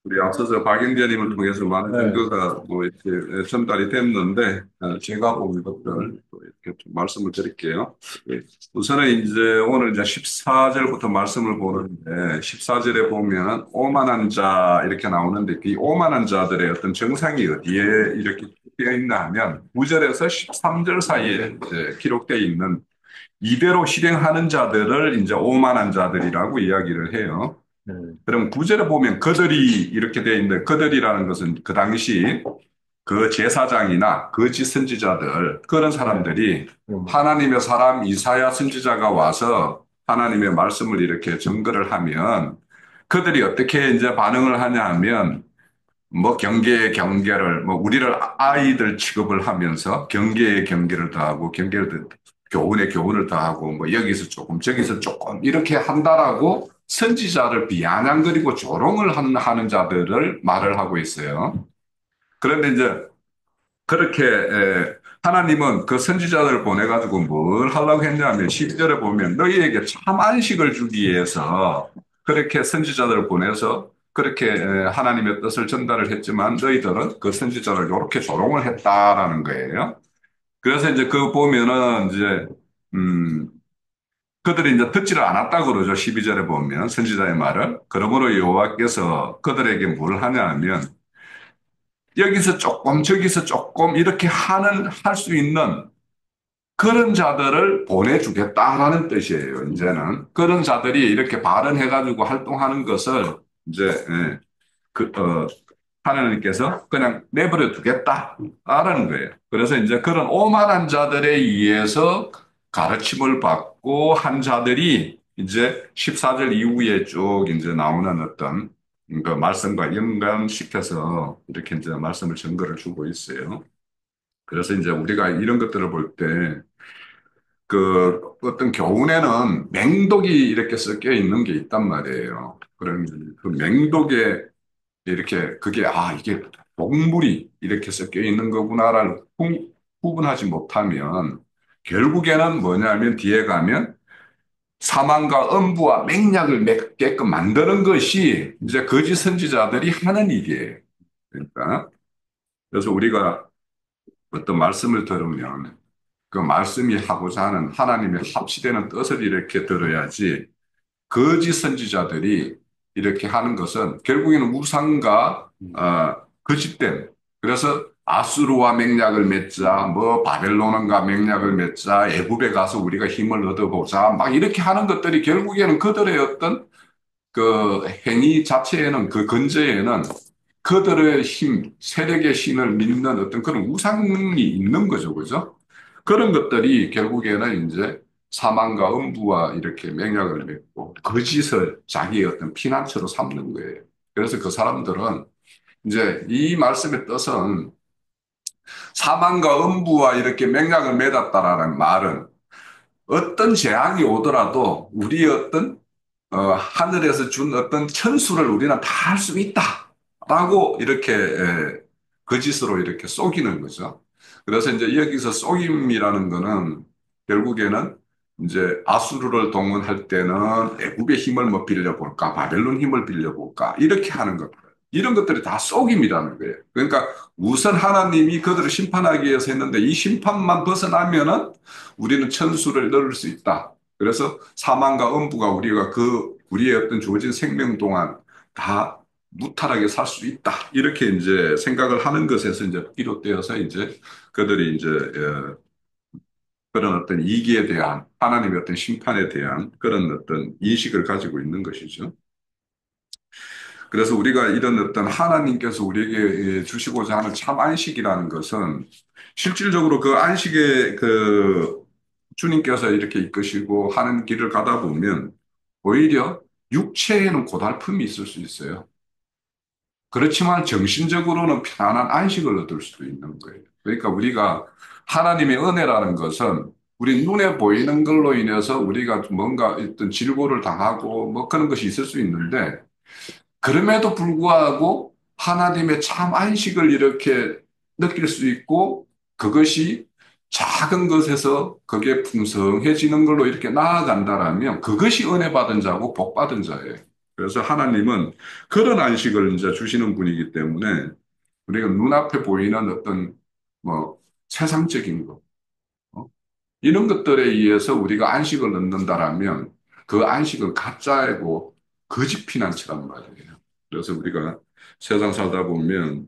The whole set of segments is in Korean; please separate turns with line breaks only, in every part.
우리 앞서서 박영재님을 통해서 많은
네.
증거가 뭐 이렇게 전달이 됐는데, 제가 본 것들 또 이렇게 좀 말씀을 드릴게요. 예. 우선은 이제 오늘 이제 14절부터 말씀을 보는데, 14절에 보면 오만한 자 이렇게 나오는데, 이 오만한 자들의 어떤 정상이 어디에 이렇게 되어 있나 하면, 9절에서 13절 사이에 이제 기록되어 있는 이대로 실행하는 자들을 이제 오만한 자들이라고 이야기를 해요.
네.
그럼 구절에 보면 그들이 이렇게 되어 있는데 그들이라는 것은 그 당시 그 제사장이나 거짓 선지자들 그런
네.
사람들이
음.
하나님의 사람 이사야 선지자가 와서 하나님의 말씀을 이렇게 증거를 하면 그들이 어떻게 이제 반응을 하냐 하면 뭐 경계의 경계를 뭐 우리를 아이들 취급을 하면서 경계의 경계를 더하고 경계를 교훈의 교훈을 더하고 뭐 여기서 조금 저기서 조금 이렇게 한다라고 선지자를 비아냥거리고 조롱을 하는 자들을 말을 하고 있어요. 그런데 이제 그렇게 하나님은 그 선지자들을 보내가지고 뭘 하려고 했냐면 12절에 보면 너희에게 참 안식을 주기 위해서 그렇게 선지자들을 보내서 그렇게 하나님의 뜻을 전달을 했지만 너희들은 그 선지자를 이렇게 조롱을 했다라는 거예요. 그래서 이제 그 보면은 이제 음 그들이 이제 듣지를 않았다 그러죠. 12절에 보면 선지자의 말을. 그러므로 여호와께서 그들에게 뭘 하냐 하면 여기서 조금 저기서 조금 이렇게 할 수 있는 그런 자들을 보내주겠다라는 뜻이에요. 이제는 그런 자들이 이렇게 발언해가지고 활동하는 것을 이제 그, 하나님께서 그냥 내버려 두겠다라는 거예요. 그래서 이제 그런 오만한 자들에 의해서 가르침을 받고 한 자들이 이제 14절 이후에 쭉 이제 나오는 어떤 그 말씀과 연관시켜서 이렇게 이제 말씀을 증거를 주고 있어요. 그래서 이제 우리가 이런 것들을 볼 때 그 어떤 교훈에는 맹독이 이렇게 섞여 있는 게 있단 말이에요. 그런 그 맹독에 이렇게 그게 이게 동물이 이렇게 섞여 있는 거구나를 구분하지 못하면 결국에는 뭐냐면 뒤에 가면 사망과 음부와 맹약을 맺게끔 만드는 것이 이제 거짓 선지자들이 하는 일이에요. 그러니까 그래서 우리가 어떤 말씀을 들으면 그 말씀이 하고자 하는 하나님의 합치되는 뜻을 이렇게 들어야지 거짓 선지자들이 이렇게 하는 것은 결국에는 우상과 거짓된 그래서 아수르와 맹약을 맺자 뭐 바벨론과 맹약을 맺자 애굽에 가서 우리가 힘을 얻어보자 막 이렇게 하는 것들이 결국에는 그들의 어떤 그 행위 자체에는 그 근저에는 그들의 힘, 세력의 신을 믿는 어떤 그런 우상이 있는 거죠. 그죠? 그런 것들이 결국에는 이제 사망과 음부와 이렇게 맹약을 맺고 거짓을 자기의 어떤 피난처로 삼는 거예요. 그래서 그 사람들은 이제 이 말씀의 뜻은 사망과 음부와 이렇게 맹약을 맺었다라는 말은 어떤 재앙이 오더라도 우리의 어떤 하늘에서 준 어떤 천수를 우리는 다 할 수 있다라고 이렇게 거짓으로 이렇게 속이는 거죠. 그래서 이제 여기서 속임이라는 거는 결국에는 이제 아수르를 동원할 때는 애굽의 힘을 뭐 빌려볼까, 바벨론 힘을 빌려볼까 이렇게 하는 것. 이런 것들이 다 속임이라는 거예요. 그러니까 우선 하나님이 그들을 심판하기 위해서 했는데 이 심판만 벗어나면은 우리는 천수를 넣을 수 있다. 그래서 사망과 음부가 우리의 어떤 주어진 생명 동안 다 무탈하게 살 수 있다. 이렇게 이제 생각을 하는 것에서 이제 비롯되어서 이제 그들이 이제 그런 어떤 이기에 대한 하나님의 어떤 심판에 대한 그런 어떤 인식을 가지고 있는 것이죠. 그래서 우리가 이런 어떤 하나님께서 우리에게 주시고자 하는 참 안식이라는 것은 실질적으로 그 안식의 그 주님께서 이렇게 이끄시고 하는 길을 가다 보면 오히려 육체에는 고달픔이 있을 수 있어요. 그렇지만 정신적으로는 편안한 안식을 얻을 수도 있는 거예요. 그러니까 우리가 하나님의 은혜라는 것은 우리 눈에 보이는 걸로 인해서 우리가 뭔가 어떤 질고를 당하고 뭐 그런 것이 있을 수 있는데 그럼에도 불구하고 하나님의 참 안식을 이렇게 느낄 수 있고 그것이 작은 것에서 그게 풍성해지는 걸로 이렇게 나아간다라면 그것이 은혜 받은 자고 복 받은 자예요. 그래서 하나님은 그런 안식을 이제 주시는 분이기 때문에 우리가 눈앞에 보이는 어떤 뭐 세상적인 것, 어? 이런 것들에 의해서 우리가 안식을 얻는다라면 그 안식은 가짜이고 거짓 피난처란 말이에요. 그래서 우리가 세상 살다 보면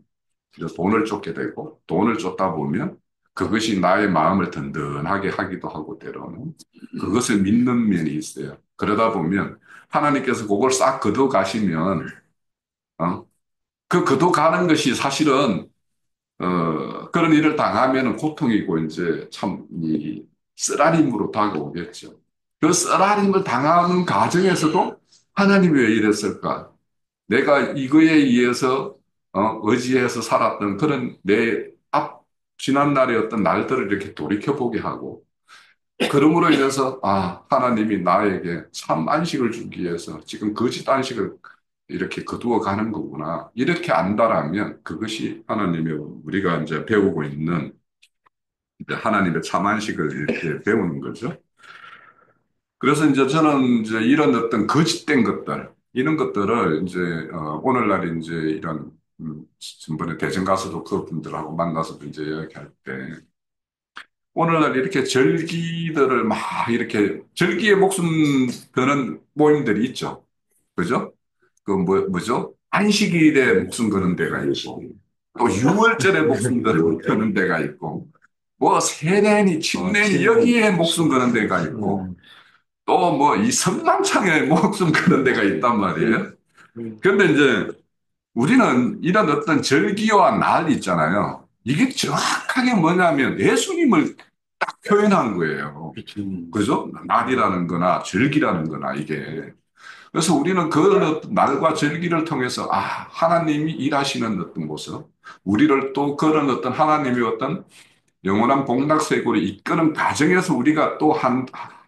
이제 돈을 쫓게 되고 돈을 쫓다 보면 그것이 나의 마음을 든든하게 하기도 하고 때로는 그것을 믿는 면이 있어요. 그러다 보면 하나님께서 그걸 싹 걷어 가시면 어? 그 걷어 가는 것이 사실은 그런 일을 당하면 고통이고 이제 참 이 쓰라림으로 다가오겠죠. 그 쓰라림을 당하는 과정에서도 하나님이 왜 이랬을까? 내가 이거에 의해서 의지해서 살았던 그런 내 지난날의 어떤 날들을 이렇게 돌이켜보게 하고 그러므로 인해서 하나님이 나에게 참 안식을 주기 위해서 지금 거짓 안식을 이렇게 거두어 가는 거구나. 이렇게 안다라면 그것이 하나님의 우리가 이제 배우고 있는 이제 하나님의 참 안식을 이렇게 배우는 거죠. 그래서 이제 저는 이제 이런 어떤 거짓된 것들, 이런 것들을 이제, 오늘날 이제 이런, 전번에 대전 가서도 그분들하고 만나서도 이제 이야기할 때, 오늘날 이렇게 절기들을 막 이렇게, 절기에 목숨 거는 모임들이 있죠. 그죠? 뭐죠? 안식일에 목숨 거는 데가 있고, 또 유월절에 목숨 거는 데가 있고, 뭐 세례니, 침례니, 여기에 목숨 거는 데가 있고, 또 뭐 이 선망창에 목숨 거는 데가 있단 말이에요. 그런데 이제 우리는 이런 어떤 절기와 날 있잖아요. 이게 정확하게 뭐냐면 예수님을 딱 표현한 거예요. 그죠? 날이라는 거나 절기라는 거나 이게. 그래서 우리는 그 날과 절기를 통해서 하나님이 일하시는 어떤 모습, 우리를 또 그런 어떤 하나님의 어떤 영원한 복락세고를 이끄는 과정에서 우리가 또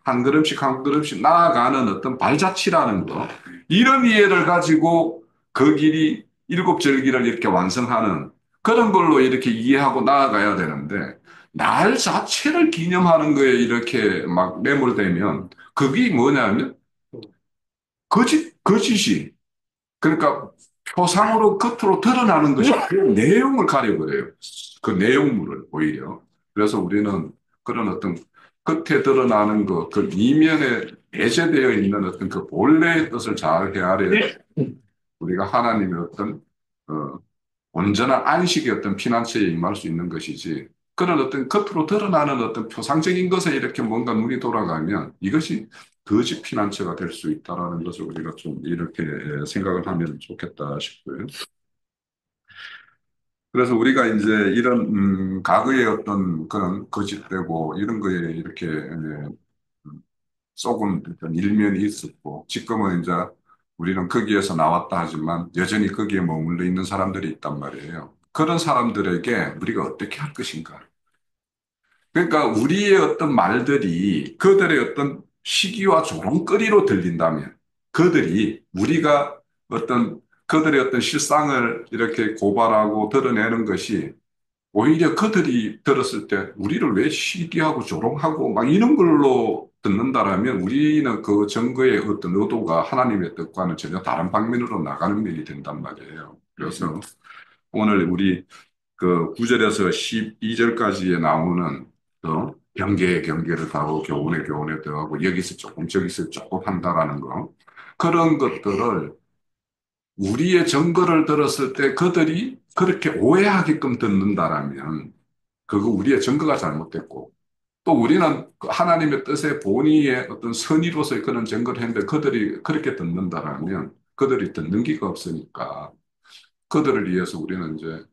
한 걸음씩 한 걸음씩 나아가는 어떤 발자취라는 거. 이런 이해를 가지고 그 길이 일곱 절기를 이렇게 완성하는 그런 걸로 이렇게 이해하고 나아가야 되는데, 날 자체를 기념하는 거에 이렇게 막 매몰되면 그게 뭐냐면 거짓이 그러니까 표상으로 겉으로 드러나는 것이 그 내용을 가려버려요. 그 내용물을 오히려. 그래서 우리는 그런 어떤 겉에 드러나는 것, 그 이면에 내재되어 있는 어떤 그 본래의 뜻을 잘 헤아려야 우리가 하나님의 어떤 어, 온전한 안식의 어떤 피난처에 임할 수 있는 것이지 그런 어떤 겉으로 드러나는 어떤 표상적인 것에 이렇게 뭔가 눈이 돌아가면 이것이 거짓 피난처가 될 수 있다라는 것을 우리가 좀 이렇게 생각을 하면 좋겠다 싶고요. 그래서 우리가 이제 이런 과거의 어떤 그런 거짓되고 이런 거에 이렇게 속은 어떤 일면이 있었고 지금은 이제 우리는 거기에서 나왔다 하지만 여전히 거기에 머물러 있는 사람들이 있단 말이에요. 그런 사람들에게 우리가 어떻게 할 것인가? 그러니까 우리의 어떤 말들이 그들의 어떤 시기와 조롱거리로 들린다면 그들이 우리가 어떤 그들의 어떤 실상을 이렇게 고발하고 드러내는 것이 오히려 그들이 들었을 때 우리를 왜 시기하고 조롱하고 막 이런 걸로 듣는다라면 우리는 그 증거의 어떤 의도가 하나님의 뜻과는 전혀 다른 방면으로 나가는 면이 된단 말이에요. 그래서 오늘 우리 그 9절에서 12절까지에 나오는 경계에 경계를 더하고 교훈에 교훈에 더하고 여기서 조금 저기서 조금 한다라는 거 그런 것들을 우리의 증거를 들었을 때 그들이 그렇게 오해하게끔 듣는다라면 그거 우리의 증거가 잘못됐고 또 우리는 그 하나님의 뜻의 본의의 어떤 선의로서의 그런 증거를 했는데 그들이 그렇게 듣는다라면 그들이 듣는 기가 없으니까 그들을 위해서 우리는 이제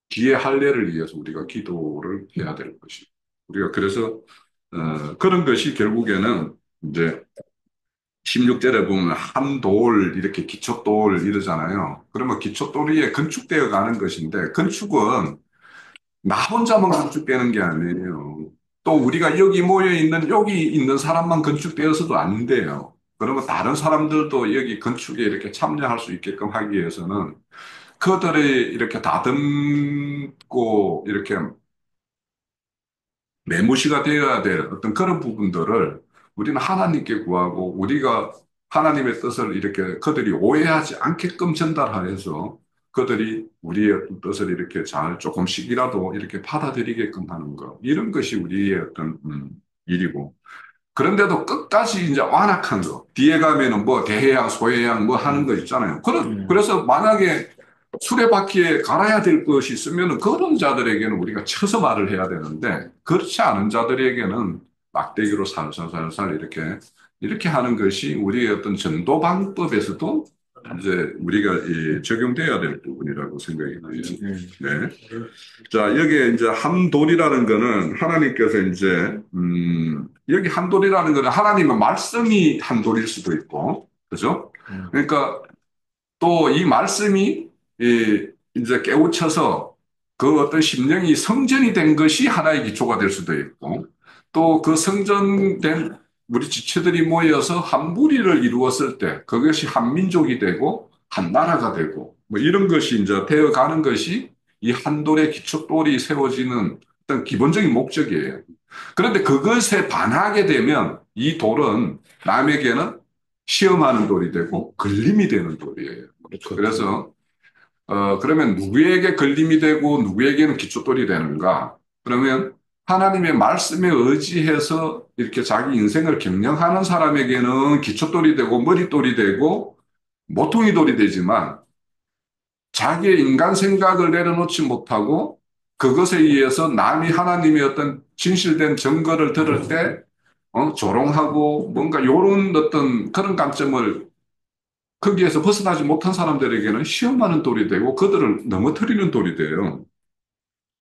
기의 할례를 위해서 우리가 기도를 해야 될 것이. 우리가 그래서 그런 것이 결국에는 이제 16절에 보면 한 돌 이렇게 기초돌 이러잖아요. 그러면 기초돌 위에 건축되어 가는 것인데 건축은 나 혼자만 건축되는 게 아니에요. 또 우리가 여기 모여 있는 여기 있는 사람만 건축되어서도 안 돼요. 그러면 다른 사람들도 여기 건축에 이렇게 참여할 수 있게끔 하기 위해서는 그들이 이렇게 다듬고 이렇게 매무시가 되어야 될 어떤 그런 부분들을 우리는 하나님께 구하고 우리가 하나님의 뜻을 이렇게 그들이 오해하지 않게끔 전달하여서 그들이 우리의 어떤 뜻을 이렇게 잘 조금씩이라도 이렇게 받아들이게끔 하는 것. 이런 것이 우리의 어떤 일이고. 그런데도 끝까지 이제 완악한 거. 뒤에 가면은 뭐 대해양, 소해양 뭐 하는 거 있잖아요. 그래서 만약에 수레바퀴에 갈아야 될 것이 있으면 그런 자들에게는 우리가 쳐서 말을 해야 되는데 그렇지 않은 자들에게는 막대기로 살살살살 이렇게 하는 것이 우리의 어떤 전도 방법에서도 이제 우리가 적용돼야 될 부분이라고 생각이 돼요. 네. 자, 여기에 이제 한돌이라는 거는 하나님께서 이제, 여기 한돌이라는 거는 하나님의 말씀이 한돌일 수도 있고, 그죠? 그러니까 또 이 말씀이 이제 깨우쳐서 그 어떤 심령이 성전이 된 것이 하나의 기초가 될 수도 있고, 또 그 성전된 우리 지체들이 모여서 한 무리를 이루었을 때 그것이 한 민족이 되고 한 나라가 되고 뭐 이런 것이 이제 되어 가는 것이 이 한돌의 기초돌이 세워지는 어떤 기본적인 목적이에요. 그런데 그것에 반하게 되면 이 돌은 남에게는 시험하는 돌이 되고 걸림이 되는 돌이에요. 그래서 그러면 누구에게 걸림이 되고 누구에게는 기초돌이 되는가? 그러면 하나님의 말씀에 의지해서 이렇게 자기 인생을 경영하는 사람에게는 기초돌이 되고 머릿돌이 되고 모퉁이 돌이 되지만 자기의 인간 생각을 내려놓지 못하고 그것에 의해서 남이 하나님의 어떤 진실된 증거를 들을 때 조롱하고 뭔가 요런 어떤 그런 관점을 거기에서 벗어나지 못한 사람들에게는 시험하는 돌이 되고 그들을 넘어뜨리는 돌이 돼요.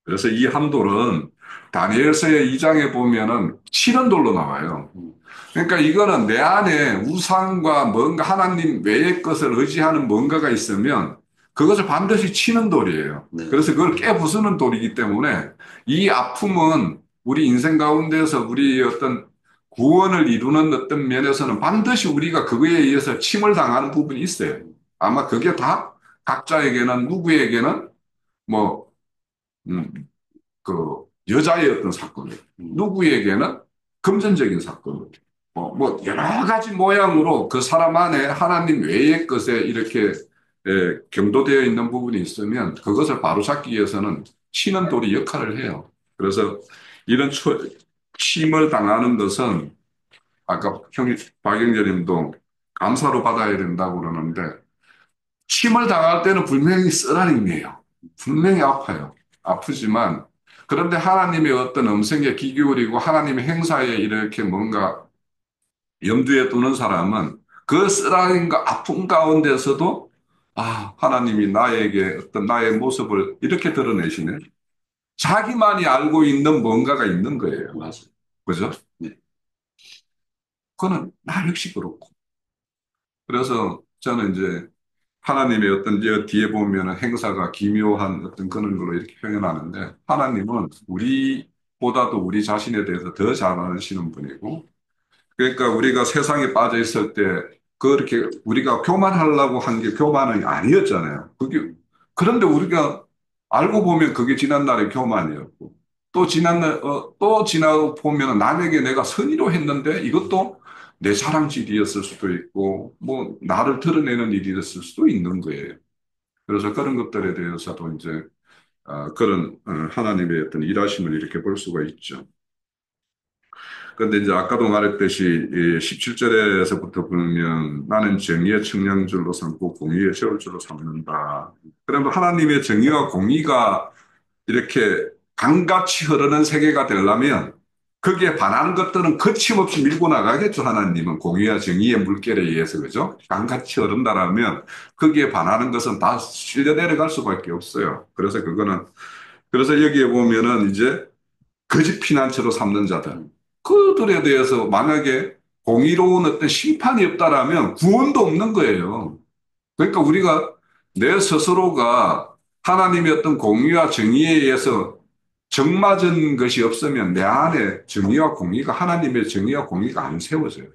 그래서 이 한돌은 다니엘서의 2장에 보면은 치는 돌로 나와요. 그러니까 이거는 내 안에 우상과 뭔가 하나님 외의 것을 의지하는 뭔가가 있으면 그것을 반드시 치는 돌이에요.
네.
그래서 그걸 깨부수는 돌이기 때문에 이 아픔은 우리 인생 가운데서 우리 어떤 구원을 이루는 어떤 면에서는 반드시 우리가 그거에 의해서 침을 당하는 부분이 있어요. 아마 그게 다 각자에게는 누구에게는 뭐 음, 그 여자의 어떤 사건, 누구에게는 금전적인 사건, 뭐 여러 가지 모양으로 그 사람 안에 하나님 외의 것에 이렇게 경도되어 있는 부분이 있으면 그것을 바로잡기 위해서는 치는 돌이 역할을 해요. 그래서 이런 침을 당하는 것은 아까 박영재님도 감사로 받아야 된다고 그러는데 침을 당할 때는 분명히 쓰라림이에요. 분명히 아파요. 아프지만 그런데 하나님의 어떤 음성에 귀 기울이고 하나님의 행사에 이렇게 뭔가 염두에 두는 사람은 그 쓰라림과 아픔 가운데서도 하나님이 나에게 어떤 나의 모습을 이렇게 드러내시네. 자기만이 알고 있는 뭔가가 있는 거예요.
맞아요.
그죠?
네.
그거는 나 역시 그렇고. 그래서 저는 이제 하나님의 어떤 이제 뒤에 보면 행사가 기묘한 어떤 그런 걸로 이렇게 표현하는데 하나님은 우리보다도 우리 자신에 대해서 더 잘 아시는 분이고 그러니까 우리가 세상에 빠져 있을 때 그렇게 우리가 교만하려고 한 게 교만이 아니었잖아요. 그게 그런데 우리가 알고 보면 그게 지난날의 교만이었고 또 지난날 또 지나고 보면 남에게 내가 선의로 했는데 이것도 내 자랑질이었을 수도 있고 뭐 나를 드러내는 일이었을 수도 있는 거예요. 그래서 그런 것들에 대해서도 이제 그런 하나님의 어떤 일하심을 이렇게 볼 수가 있죠. 그런데 이제 아까도 말했듯이 17절에서부터 보면 나는 정의의 측량줄로 삼고 공의의 세울줄로 삼는다. 그러면 하나님의 정의와 공의가 이렇게 강같이 흐르는 세계가 되려면 거기에 반하는 것들은 거침없이 밀고 나가겠죠. 하나님은 공의와 정의의 물결에 의해서 그죠? 강같이 흐른다라면 거기에 반하는 것은 다 실려 내려갈 수밖에 없어요. 그래서 여기에 보면은 이제 거짓 피난처로 삼는 자들. 그들에 대해서 만약에 공의로운 어떤 심판이 없다라면 구원도 없는 거예요. 그러니까 우리가 내 스스로가 하나님의 어떤 공의와 정의에 의해서 정맞은 것이 없으면 내 안에 정의와 공의가 하나님의 정의와 공의가 안 세워져요.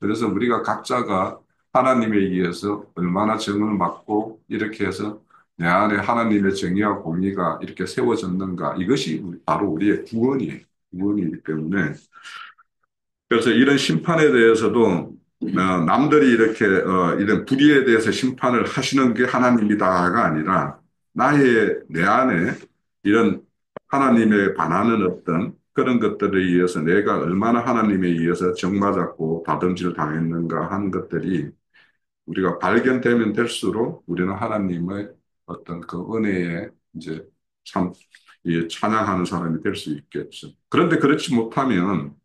그래서 우리가 각자가 하나님에 의해서 얼마나 정을 받고 이렇게 해서 내 안에 하나님의 정의와 공의가 이렇게 세워졌는가 이것이 바로 우리의 구원이에요. 구원이기 때문에 그래서 이런 심판에 대해서도 남들이 이렇게 이런 불의에 대해서 심판을 하시는 게 하나님이다가 아니라 나의 내 안에 이런 하나님에 반하는 어떤 그런 것들에 의해서 내가 얼마나 하나님에 의해서 정맞았고 다듬질 당했는가 하는 것들이 우리가 발견되면 될수록 우리는 하나님의 어떤 그 은혜에 이제 참 찬양하는 사람이 될 수 있겠죠. 그런데 그렇지 못하면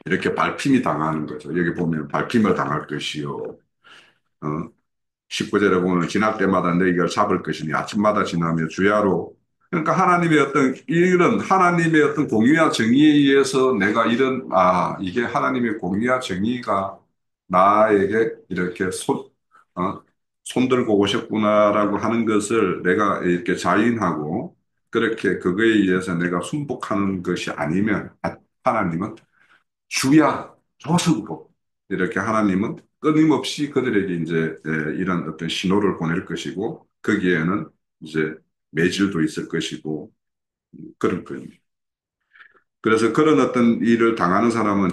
이렇게 발핌이 당하는 거죠. 여기 보면 발핌을 당할 것이요. 어? 19절에 보면 지날 때마다 너희가 잡을 것이니 아침마다 지나며 주야로. 그러니까 하나님의 어떤 이런 하나님의 어떤 공의와 정의에 의해서 내가 이게 하나님의 공의와 정의가 나에게 이렇게 어, 손들고 오셨구나라고 하는 것을 내가 이렇게 자인하고 그렇게 그거에 의해서 내가 순복하는 것이 아니면 하나님은 주야 조석으로 이렇게 하나님은 끊임없이 그들에게 이제 이런 어떤 신호를 보낼 것이고 거기에는 이제 매질도 있을 것이고 그럴 거예요. 그래서 그런 어떤 일을 당하는 사람은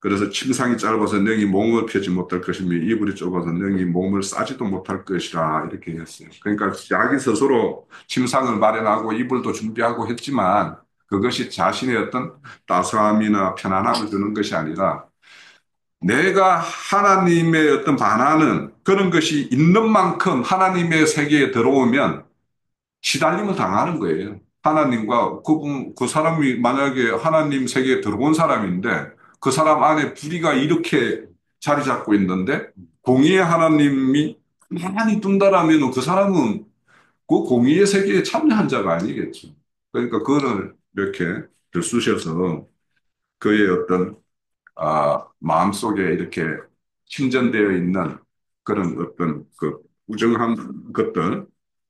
그래서 침상이 짧아서 능히 몸을 펴지 못할 것이며 이불이 좁아서 능히 몸을 싸지도 못할 것이라 이렇게 했어요. 그러니까 자기 스스로 침상을 마련하고 이불도 준비하고 했지만 그것이 자신의 어떤 따스함이나 편안함을 주는 것이 아니라 내가 하나님의 어떤 반하는 그런 것이 있는 만큼 하나님의 세계에 들어오면 시달림을 당하는 거예요. 하나님과 그 사람이 만약에 하나님 세계에 들어온 사람인데 그 사람 안에 불의가 이렇게 자리 잡고 있는데 공의의 하나님이 많이 둔다라면 그 사람은 그 공의의 세계에 참여한 자가 아니겠죠. 그러니까 그거를 이렇게 들쑤셔서 그의 어떤 마음속에 이렇게 침전되어 있는 그런 어떤 그 부정한 것들,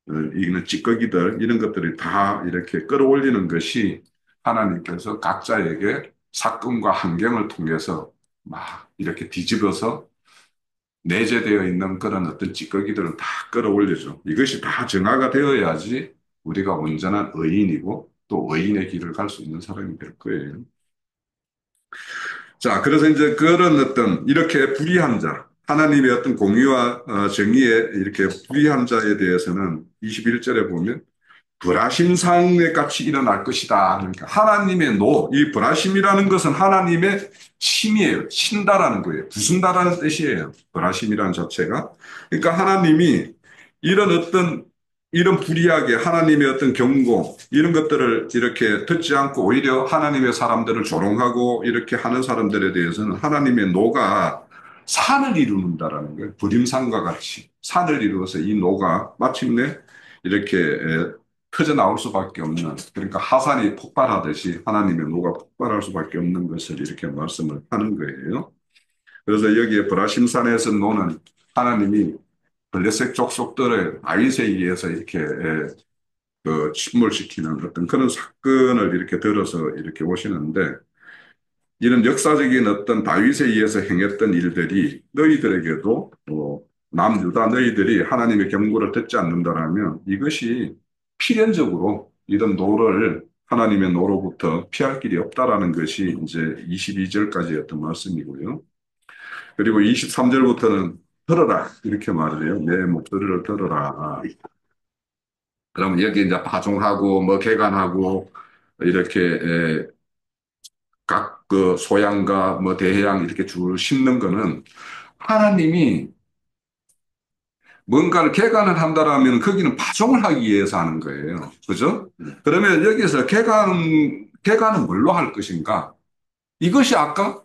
이는 찌꺼기들, 이런 것들이 다 이렇게 끌어올리는 것이 하나님께서 각자에게 사건과 환경을 통해서 막 이렇게 뒤집어서 내재되어 있는 그런 어떤 찌꺼기들을 다 끌어올려줘. 이것이 다 정화가 되어야지 우리가 온전한 의인이고 또 의인의 길을 갈 수 있는 사람이 될 거예요. 자, 그래서 이제 그런 어떤 이렇게 불의한 자, 하나님의 어떤 공의와 정의에 이렇게 불의한 자에 대해서는 21절에 보면 불화심상에 같이 일어날 것이다. 그러니까 하나님의 이 불화심이라는 것은 하나님의 심이에요. 신다라는 거예요. 부순다라는 뜻이에요. 불화심이라는 자체가. 그러니까 하나님이 이런 어떤 이런 불이하게 하나님의 어떤 경고 이런 것들을 이렇게 듣지 않고 오히려 하나님의 사람들을 조롱하고 이렇게 하는 사람들에 대해서는 하나님의 노가 산을 이루는다라는 거예요. 불임산과 같이 산을 이루어서 이 노가 마침내 이렇게 터져 나올 수밖에 없는 그러니까 하산이 폭발하듯이 하나님의 노가 폭발할 수밖에 없는 것을 이렇게 말씀을 하는 거예요. 그래서 여기에 브라심산에서 노는 하나님이 블레셋 족속들을 다윗에 의해서 이렇게 그 침몰시키는 어떤 그런 사건을 이렇게 들어서 이렇게 오시는데 이런 역사적인 어떤 다윗에 의해서 행했던 일들이 너희들에게도 남유다 너희들이 하나님의 경고를 듣지 않는다라면 이것이 필연적으로 이런 노를 하나님의 노로부터 피할 길이 없다라는 것이 이제 22절까지의 어떤 말씀이고요. 그리고 23절부터는 들어라 이렇게 말을 해요. 내 목소리를 들어라. 그러면 여기 이제 파종하고 뭐 개간하고 이렇게 각 그 소양과 뭐 대양 이렇게 줄 심는 거는 하나님이 뭔가를 개간을 한다라면 거기는 파종을 하기 위해서 하는 거예요. 그죠? 그러면 여기서 개간은 뭘로 할 것인가? 이것이 아까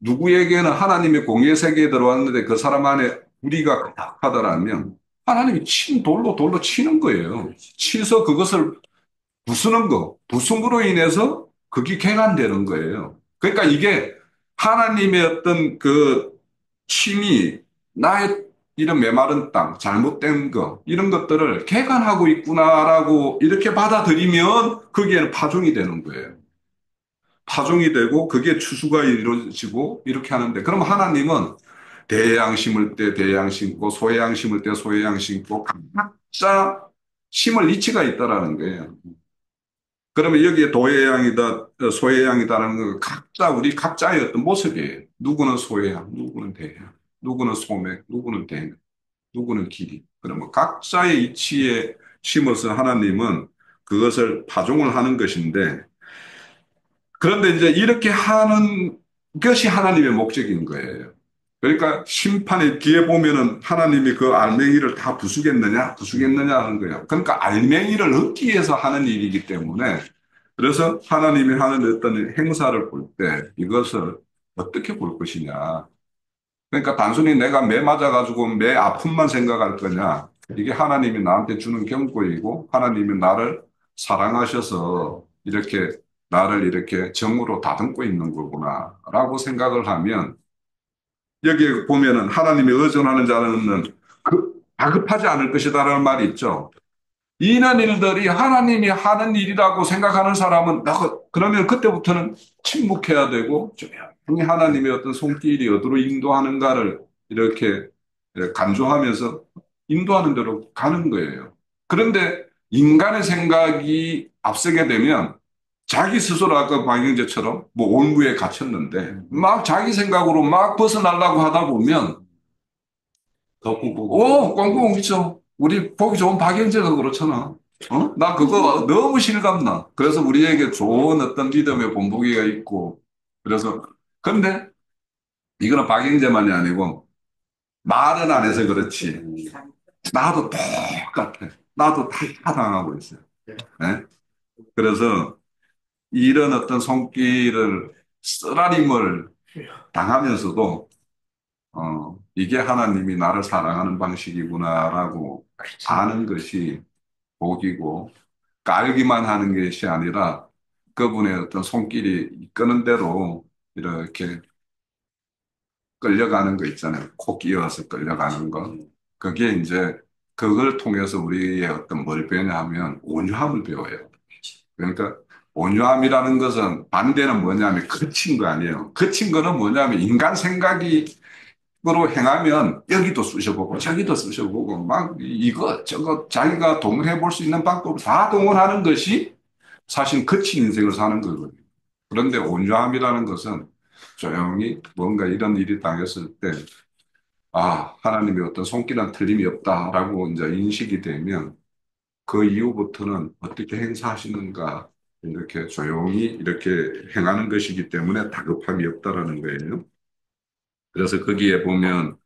누구에게는 하나님의 공의 세계에 들어왔는데 그 사람 안에 우리가 가득하더라면 하나님이 돌로 치는 거예요. 치서 그것을 부수는 거, 부숨으로 인해서 그게 개간되는 거예요. 그러니까 이게 하나님의 어떤 그 침이 나의 이런 메마른 땅, 잘못된 거, 이런 것들을 개간하고 있구나라고 이렇게 받아들이면 거기에는 파종이 되는 거예요. 파종이 되고 그게 추수가 이루어지고 이렇게 하는데 그럼 하나님은 대양 심을 때 대양 심고 소양 심을 때 소양 심고 각자 심을 이치가 있다라는 거예요. 그러면 여기에 도예양이다, 소예양이다라는 건 각자, 우리 각자의 어떤 모습이에요. 누구는 소예양, 누구는 대양, 누구는 소맥, 누구는 대양, 누구는 길이. 그러면 각자의 이치에 심어서 하나님은 그것을 파종을 하는 것인데, 그런데 이제 이렇게 하는 것이 하나님의 목적인 거예요. 그러니까 심판의 뒤에 보면은 하나님이 그 알맹이를 다 부수겠느냐, 부수겠느냐 하는 거예요. 그러니까 알맹이를 얻기 위해서 하는 일이기 때문에 그래서 하나님이 하는 어떤 행사를 볼 때 이것을 어떻게 볼 것이냐. 그러니까 단순히 내가 매 맞아가지고 매 아픔만 생각할 거냐. 이게 하나님이 나한테 주는 경고이고 하나님이 나를 사랑하셔서 이렇게 나를 이렇게 정으로 다듬고 있는 거구나라고 생각을 하면 여기에 보면은 하나님이 의존하는 자는 다급하지 않을 것이다라는 말이 있죠. 이런 일들이 하나님이 하는 일이라고 생각하는 사람은 그러면 그때부터는 침묵해야 되고 조용히 하나님의 어떤 손길이 어디로 인도하는가를 이렇게 간주하면서 인도하는 대로 가는 거예요. 그런데 인간의 생각이 앞서게 되면 자기 스스로 아까 박영재처럼 뭐 올무에 갇혔는데 막 자기 생각으로 막 벗어나려고 하다 보면
더 꿈꾸고.
꽁꽁 있죠. 우리 보기 좋은 박영재가 그렇잖아. 나 그거 너무 실감나. 그래서 우리에게 좋은 어떤 믿음의 본보기가 있고. 그래서, 근데 이거는 박영재만이 아니고 말은 안 해서 그렇지. 나도 똑같아. 나도 다 당하고 있어요. 예? 그래서 이런 어떤 손길을 쓰라림을 당하면서도 이게 하나님이 나를 사랑하는 방식이구나라고 아는 것이 복이고 깔기만 하는 것이 아니라 그분의 어떤 손길이 이끄는 대로 이렇게 끌려가는 거 있잖아요. 코 끼어서 끌려가는 거. 그게 이제 그걸 통해서 우리의 어떤 뭘 배우냐면 온유함을 배워요. 그러니까 온유함이라는 것은 반대는 뭐냐면 거친 거 아니에요. 거친 거는 뭐냐면 인간 생각이 으로 행하면 여기도 쑤셔보고 저기도 쑤셔보고 막 이거 저거 자기가 동원해 볼 수 있는 방법을 다 동원하는 것이 사실 거친 인생을 사는 거거든요. 그런데 온유함이라는 것은 조용히 뭔가 이런 일이 당했을 때, 하나님의 어떤 손길은 틀림이 없다라고 이제 인식이 되면 그 이후부터는 어떻게 행사하시는가 이렇게 조용히 이렇게 행하는 것이기 때문에 다급함이 없다라는 거예요. 그래서 거기에 보면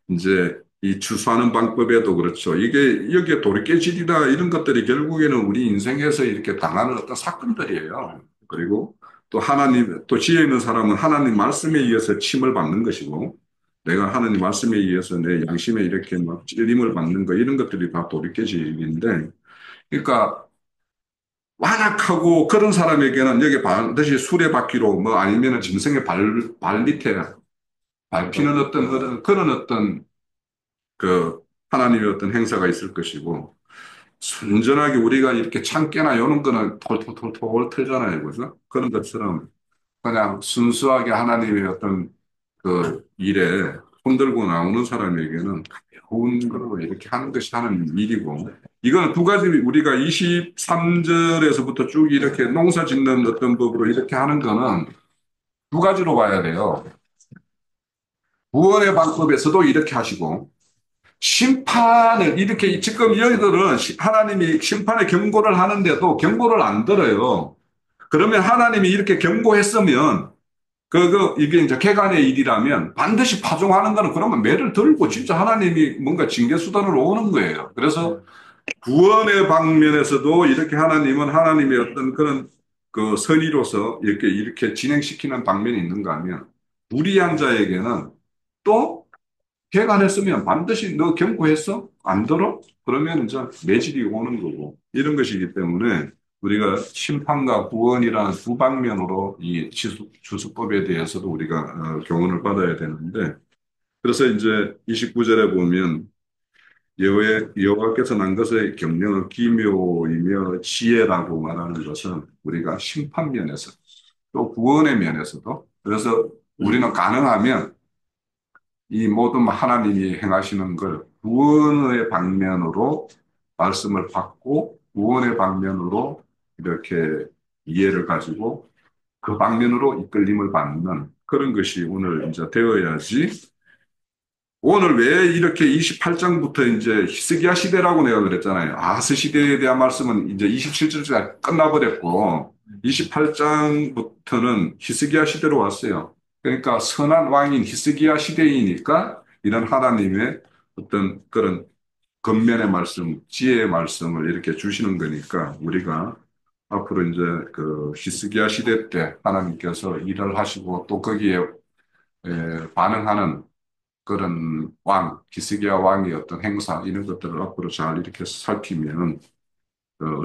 이제 이 추수하는 방법에도 그렇죠. 이게 여기에 돌이깨질이다 이런 것들이 결국에는 우리 인생에서 이렇게 당하는 어떤 사건들이에요. 그리고 또 하나님, 또 지혜 있는 사람은 하나님 말씀에 의해서 침을 받는 것이고 내가 하나님 말씀에 의해서 내 양심에 이렇게 막 찔림을 받는 거 이런 것들이 다 돌이깨질인데 그러니까 완악하고 그런 사람에게는 여기 반드시 수레바퀴로 뭐 아니면은 짐승의 발 밑에 밟히는 그런 어떤 그 하나님의 어떤 행사가 있을 것이고 순전하게 우리가 이렇게 참깨나 요런 거는 톨톨톨톨 털잖아요. 그죠? 그런 것처럼 그냥 순수하게 하나님의 어떤 그 일에 손들고 나오는 사람에게는 가벼운 걸로 이렇게 하는 것이 하는 일이고 이거는 두 가지 우리가 23절에서부터 쭉 이렇게 농사 짓는 어떤 법으로 이렇게 하는 거는 두 가지로 봐야 돼요. 구원의 방법에서도 이렇게 하시고 심판을 이렇게 지금 여기들은 하나님이 심판의 경고를 하는데도 경고를 안 들어요. 그러면 하나님이 이렇게 경고했으면 이게 이제 개간의 일이라면 반드시 파종하는 거는 그러면 매를 들고 진짜 하나님이 뭔가 징계 수단으로 오는 거예요. 그래서 구원의 방면에서도 이렇게 하나님은 하나님의 어떤 그런 그 선의로서 이렇게 진행시키는 방면이 있는가 하면 불의한 자에게는 또 개간했으면 반드시 너 경고했어? 안 들어? 그러면 이제 매질이 오는 거고 이런 것이기 때문에 우리가 심판과 구원이라는 두 방면으로 이 주수법에 대해서도 우리가 교훈을 받아야 되는데 그래서 이제 29절에 보면 여호와께서 난 것의 경영은 기묘이며 지혜라고 말하는 것은 우리가 심판 면에서 또 구원의 면에서도 그래서 우리는 가능하면 이 모든 하나님이 행하시는 걸 구원의 방면으로 말씀을 받고 구원의 방면으로 이렇게 이해를 가지고 그 방면으로 이끌림을 받는 그런 것이 오늘 이제 되어야지. 오늘 왜 이렇게 28장부터 이제 히스기야 시대라고 내가 그랬잖아요. 아하스 시대에 대한 말씀은 이제 27절까지 끝나버렸고 28장부터는 히스기야 시대로 왔어요. 그러니까 선한 왕인 히스기야 시대이니까 이런 하나님의 어떤 그런 겉면의 말씀, 지혜의 말씀을 이렇게 주시는 거니까 우리가 앞으로 이제 그 히스기야 시대 때 하나님께서 일을 하시고 또 거기에 반응하는 그런 왕, 기스기야 왕의 어떤 행사, 이런 것들을 앞으로 잘 이렇게 살피면,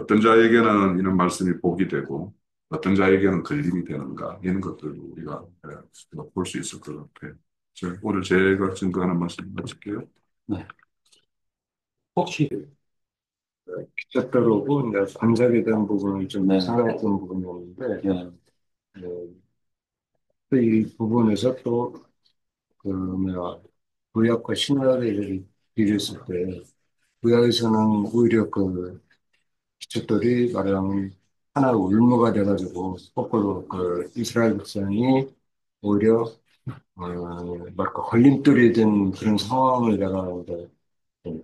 어떤 자에게는 이런 말씀이 복이 되고, 어떤 자에게는 걸림이 되는가, 이런 것들을 우리가 볼 수 있을 것 같아요. 오늘 제가 증거하는 말씀 마칠게요.
네. 혹시,
기초도로고 이제 반삭에 대한 부분을 좀
네.
생각했던 부분이었는데
예,
또 이 부분에서 또그 뭐야 구약과 신약을 비교했을 때 구약에서는 오히려 그 기초들이 말하자면 하나의 울무가 돼가지고 거꾸로 그 이스라엘 백성이 오히려 뭐랄까 걸림돌이 된 그런 상황을 내가 이제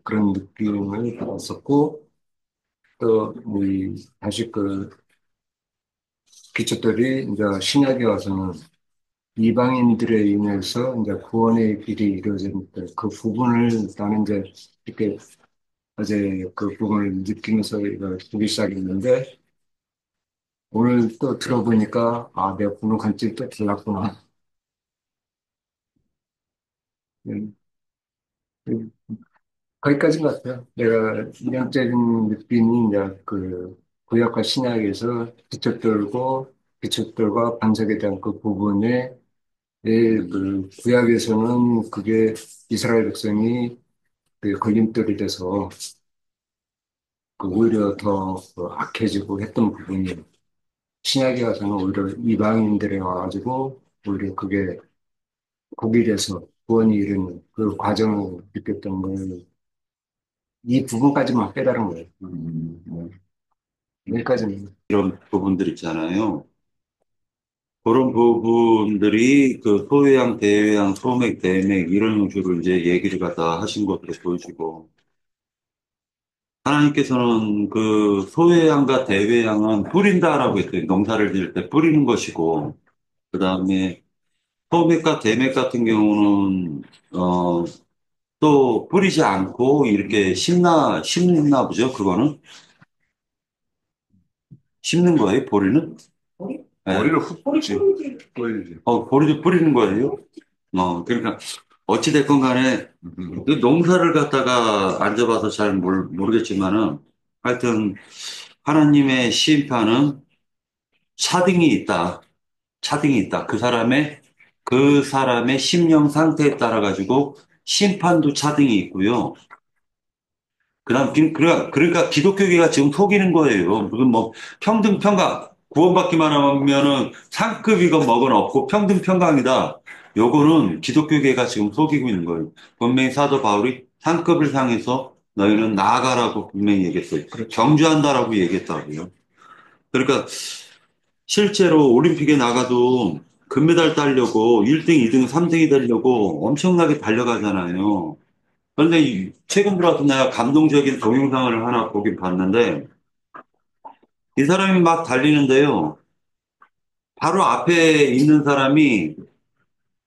그런 느낌을 받았었고 또 우리 다시 그 기초들이 이제 신약에 와서는 이방인들에 인해서 이제 구원의 길이 이루어진 그 부분을 나는 이제 이렇게 어제 그 부분을 느끼면서 이걸 보기 시작했는데 오늘 또 들어보니까 아, 내가 보는 관점이 또 달랐구나. 음, 음, 거기까지인 것 같아요. 내가 이념적인 느낌이 이제 그 구약과 신약에서 기초들과 반석에 대한 그 부분에 그 구약에서는 그게 이스라엘 백성이 그 걸림돌이 돼서 그 오히려 더그 악해지고 했던 부분이 신약에 와서는 오히려 이방인들에 와가지고 오히려 그게 복이 돼서 구원이 이르는 그 과정을 느꼈던 걸 이 부분까지만 깨달은 거예요. 여기까지는.
이런 부분들 있잖아요. 그런 부분들이 그 소외양, 대외양, 소맥, 대맥 이런 식으로 이제 얘기를 갖다 하신 것으로 보여지고 하나님께서는 그 소외양과 대외양은 뿌린다라고 했더니 농사를 지을 때 뿌리는 것이고 그 다음에 소맥과 대맥 같은 경우는 또 뿌리지 않고 이렇게 심나 보죠. 그거는 심는 거예요. 보리는? 네.
머리를 훅 뿌리지. 뿌리지.
보리도 뿌리는 거예요. 그러니까 어찌됐건 간에 그 농사를 갖다가 안 잡아서 잘 모르겠지만은 하여튼 하나님의 심판은 차등이 있다. 차등이 있다. 그 사람의 심령 상태에 따라 가지고 심판도 차등이 있고요. 그러니까 기독교계가 지금 속이는 거예요. 무슨 뭐 평등평강 구원받기만 하면은 상급이건 뭐건 없고 평등평강이다. 요거는 기독교계가 지금 속이고 있는 거예요. 분명히 사도 바울이 상급을 향해서 너희는 나아가라고 분명히 얘기했어요. 경주한다라고 얘기했다고요. 그러니까 실제로 올림픽에 나가도 금메달 따려고 1등, 2등, 3등이 되려고 엄청나게 달려가잖아요. 그런데 최근 들어서 내가 감동적인 동영상을 하나 보긴 봤는데 이 사람이 막 달리는데요. 바로 앞에 있는 사람이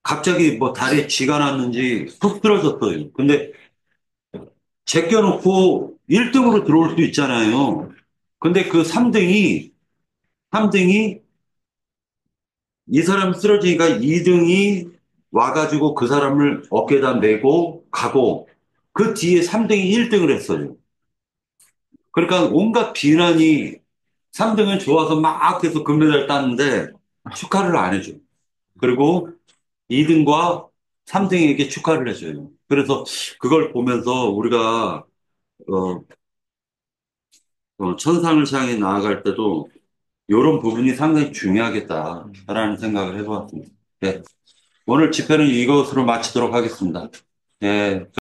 갑자기 뭐 다리에 쥐가 났는지 툭 쓰러졌어요. 근데 제껴놓고 1등으로 들어올 수 있잖아요. 근데 그 3등이 이 사람 쓰러지니까 2등이 와가지고 그 사람을 어깨에다 메고 가고 그 뒤에 3등이 1등을 했어요. 그러니까 온갖 비난이 3등은 좋아서 막 해서 금메달 땄는데 축하를 안 해줘. 그리고 2등과 3등에게 축하를 해줘요. 그래서 그걸 보면서 우리가 어, 천상을 향해 나아갈 때도 이런 부분이 상당히 중요하겠다라는 생각을 해보았습니다. 네. 오늘 집회는 이것으로 마치도록 하겠습니다. 네.